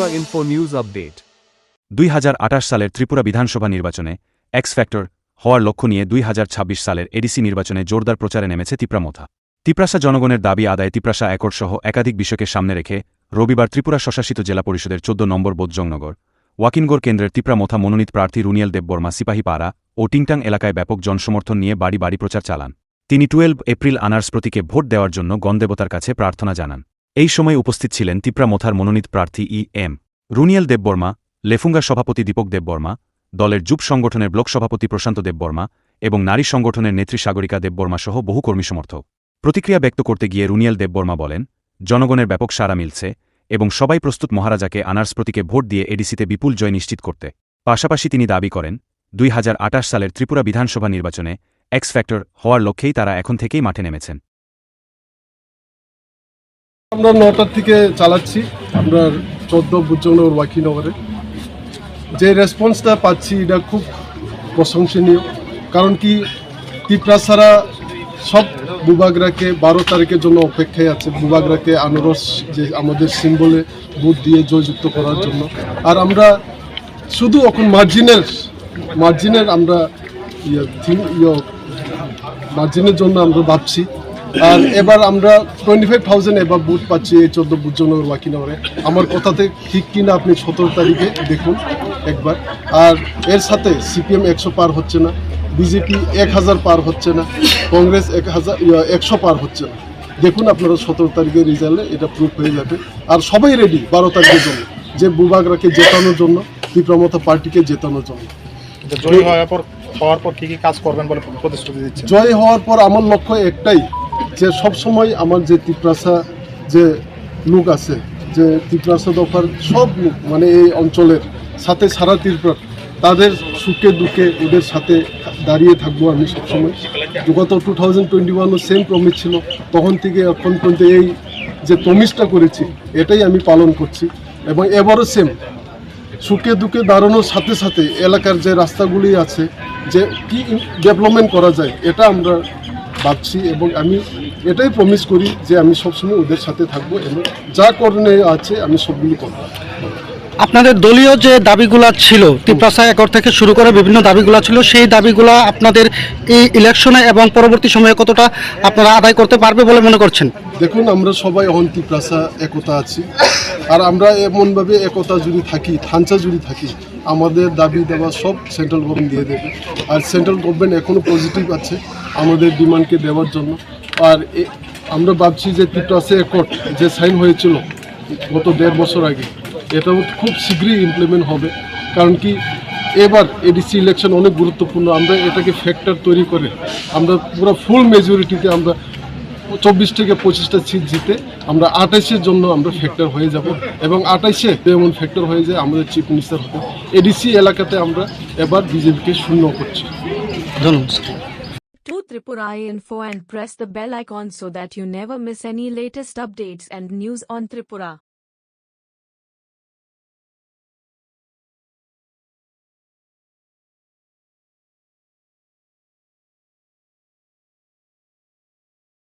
Tripura Info News Update 2028 সালের ত্রিপুরা বিধানসভা নির্বাচনে এক্স ফ্যাক্টর হওয়ার লক্ষ্য নিয়ে 2026 সালের এডিসি নির্বাচনে জোরদার প্রচারে নেমেছে তিপ্রামথা। তিপ্রাসা জনগণের দাবি আদায়ে তিপ্রাসা অ্যাকর্ড সহ একাধিক বিষয়কে সামনে রেখে রবিবার ত্রিপুরা স্বশাসিত জেলা পরিষদের 14 নম্বর বোধজংনগর ওয়াকিনগড় কেন্দ্রের তিপ্রামথা মনোনীত প্রার্থী রুনিয়াল দেববর্মা সিপাহীপাড়া ও টিংটাং এলাকায় ব্যাপক জনসমর্থন নিয়ে বাড়ি বাড়ি প্রচার চালান। তিনি 12 এপ্রিল আনার্স প্রতীকে ভোট দেওয়ার জন্য গণদেবতার কাছে প্রার্থনা জানান। এই সময় উপস্থিত ছিলেন তিপ্রামথার মনোনীত প্রার্থী এম রুনিয়াল দেববর্মা, লেফুঙ্গা সভাপতি দীপক দেববর্মা, দলের যুব সংগঠনের ব্লক সভাপতি প্রশান্ত দেববর্মা এবং নারী সংগঠনের নেত্রী সাগরিকা দেববর্মা সহ বহু কর্মী সমর্থক। প্রতিক্রিয়া ব্যক্ত করতে গিয়ে রুনিয়াল দেববর্মা বলেন, জনগণের ব্যাপক সাড়া মিলছে এবং সবাই প্রস্তুত মহারাজাকে আনার্স প্রতীকে ভোট দিয়ে এডিসিতে বিপুল জয় নিশ্চিত করতে। পাশাপাশি তিনি দাবি করেন, 2028 সালের ত্রিপুরা বিধানসভা নির্বাচনে এক্স ফ্যাক্টর হওয়ার লক্ষ্যেই তারা এখন থেকেই মাঠে নেমেছেন। আমরা 9টার থেকে চালাচ্ছি, আমরা 14 বুধজংনগর ওয়াকিনগরে যে রেসপন্সটা পাচ্ছি এটা খুব প্রশংসনীয়। কারণ কি তিপ্রাসারা সব বুবাগরাকে 12 তারিখের জন্য অপেক্ষায় আছে, বুবাগরাকে আনারস যে আমাদের সিম্বলে বুথ দিয়ে জয়যুক্ত করার জন্য। আর আমরা শুধু এখন মার্জিনের আমরা মার্জিনের জন্য আমরা ভাবছি। আর এবার আমরা 25,000 এবার বুথ পাচ্ছি এই 14 বুধজংনগর ওয়াকিনগরে। আমার কথাতে ঠিক কিনা আপনি 17 তারিখে দেখুন একবার। আর এর সাথে সিপিএম 100 পার হচ্ছে না, বিজেপি 1000 পার হচ্ছে না, কংগ্রেস 100 পার হচ্ছে না। দেখুন আপনারা 17 তারিখের রেজাল্টে এটা প্রুফ হয়ে যাবে। আর সবাই রেডি 12 তারিখের জন্য, যে বুবাগরাকে জেতানোর জন্য, তিপ্রামথা পার্টিকে জেতানোর জন্য। জয় হওয়ার পর কি কাজ করবেন বলে প্রতিশ্রুতি দিচ্ছেন? জয় হওয়ার পর আমার লক্ষ্য একটাই, যে সবসময় আমার যে তিপ্রাসা যে লোক আছে, যে তিপ্রাসা দফার সব লোক মানে এই অঞ্চলের সাথে সারা ত্রিপুরা, তাদের সুখে দুঃখে ওদের সাথে দাঁড়িয়ে থাকবো আমি সবসময়। গত 2021 সেম প্রমিস ছিল, তখন থেকে এখন পর্যন্ত এই যে প্রমিসটা করেছি এটাই আমি পালন করছি। এবং এবারও সেম সুখে দুঃখে দাঁড়ানোর সাথে সাথে এলাকার যে রাস্তাগুলি আছে, যে কি ডেভেলপমেন্ট করা যায় এটা আমরা ভাবছি। এবং আমি এটাই প্রমিস করি যে আমি সবসময় ওদের সাথে থাকবো এবং যা করণীয় আছে আমি সবগুলি করব। আপনাদের দলীয় যে দাবিগুলো ছিল, তিপ্রাসা একর থেকে শুরু করে বিভিন্ন দাবিগুলো ছিল, সেই দাবিগুলো আপনাদের এই ইলেকশনে এবং পরবর্তী সময়ে কতটা আপনারা আদায় করতে পারবে বলে মনে করছেন? দেখুন, আমরা সবাই এখন তিপ্রাসা একতা আছি। আর আমরা এমনভাবে একতা যদি থাকি, থানচা যদি থাকি, আমাদের দাবি দেওয়া সব সেন্ট্রাল গভর্নমেন্ট দিয়ে দেবে। আর সেন্ট্রাল গভর্নমেন্ট এখনও পজিটিভ আছে আমাদের ডিমান্ডকে দেওয়ার জন্য। আর আমরা ভাবছি যে তিপ্রাসা একট যে সাইন হয়েছিল গত 1.5 বছর আগে, এটাও খুব শীঘ্রই ইমপ্লিমেন্ট হবে। কারণ কি এবার এডিসি ইলেকশন অনেক গুরুত্বপূর্ণ। আমরা এটাকে ফ্যাক্টর তৈরি করে আমরা পুরো ফুল মেজরিটিতে আমরা 24 থেকে 25টা সিট জিতে আমরা 28-এর জন্য আমরা ফ্যাক্টর হয়ে যাব। এবং 28-এ এমন ফ্যাক্টর হয়ে যায় আমাদের চিফ মিনিস্টার হবে। এডিসি এলাকাতে আমরা এবার বিজেপিকে শূন্য করছি। ধন্যবাদ। To Tripura Info and press the bell icon so that you never miss any latest updates and news on Tripura.